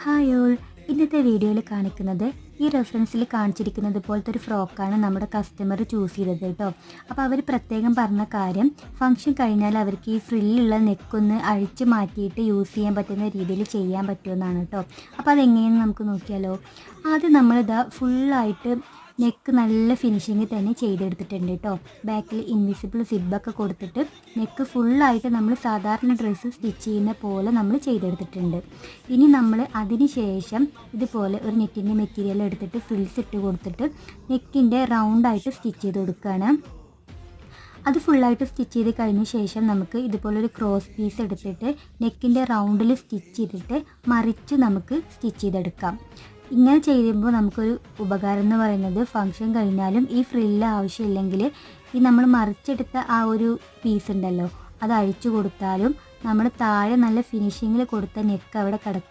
Hi all, ഇന്നത്തെ വീഡിയോയിൽ കാണിക്കുന്നത് ഈ റെഫറൻസിൽ കാണിച്ചിരിക്കുന്നത് പോലത്തെ ഒരു ഫ്രോക്കാണ് നമ്മുടെ കസ്റ്റമർ ചൂസ് ചെയ്തത് കേട്ടോ. അപ്പോൾ അവർ പ്രത്യേകം പറഞ്ഞ കാര്യം, ഫംഗ്ഷൻ കഴിഞ്ഞാൽ അവർക്ക് ഈ ഫ്രില്ലുള്ള നെക്കൊന്ന് അഴിച്ച് മാറ്റിയിട്ട് യൂസ് ചെയ്യാൻ പറ്റുന്ന രീതിയിൽ ചെയ്യാൻ പറ്റുമെന്നാണ് കേട്ടോ. അപ്പോൾ അതെങ്ങനെയെന്ന് നമുക്ക് നോക്കിയാലോ. ആദ്യം നമ്മളിതാ ഫുള്ളായിട്ട് നെക്ക് നല്ല ഫിനിഷിങ് തന്നെ ചെയ്തെടുത്തിട്ടുണ്ട് കേട്ടോ. ബാക്കിൽ ഇൻവിസിബിൾ സിബൊക്കെ കൊടുത്തിട്ട് നെക്ക് ഫുള്ളായിട്ട് നമ്മൾ സാധാരണ ഡ്രസ്സ് സ്റ്റിച്ച് ചെയ്യുന്ന പോലെ നമ്മൾ ചെയ്തെടുത്തിട്ടുണ്ട്. ഇനി നമ്മൾ അതിന് ശേഷം ഇതുപോലെ ഒരു നെറ്റിൻ്റെ മെറ്റീരിയൽ എടുത്തിട്ട് ഫ്രിൽസ് ഇട്ട് കൊടുത്തിട്ട് നെക്കിൻ്റെ റൗണ്ടായിട്ട് സ്റ്റിച്ച് ചെയ്ത് കൊടുക്കുകയാണ്. അത് ഫുള്ളായിട്ട് സ്റ്റിച്ച് ചെയ്ത് കഴിഞ്ഞ ശേഷം നമുക്ക് ഇതുപോലൊരു ക്രോസ് പീസ് എടുത്തിട്ട് നെക്കിൻ്റെ റൗണ്ടിൽ സ്റ്റിച്ച് ചെയ്തിട്ട് മറിച്ച് നമുക്ക് സ്റ്റിച്ച് ചെയ്തെടുക്കാം. ഇങ്ങനെ ചെയ്യുമ്പോൾ നമുക്കൊരു ഉപകാരം എന്ന് പറയുന്നത്, ഫംഗ്ഷൻ കഴിഞ്ഞാലും ഈ ഫ്രില്ല് ആവശ്യമില്ലെങ്കിൽ ഈ നമ്മൾ മറിച്ചെടുത്ത ആ ഒരു പീസ് ഉണ്ടല്ലോ, അത് അഴിച്ചു കൊടുത്താലും നമ്മൾ താഴെ നല്ല ഫിനിഷിങ്ങിൽ കൊടുത്ത നെക്ക് അവിടെ കിടക്കും.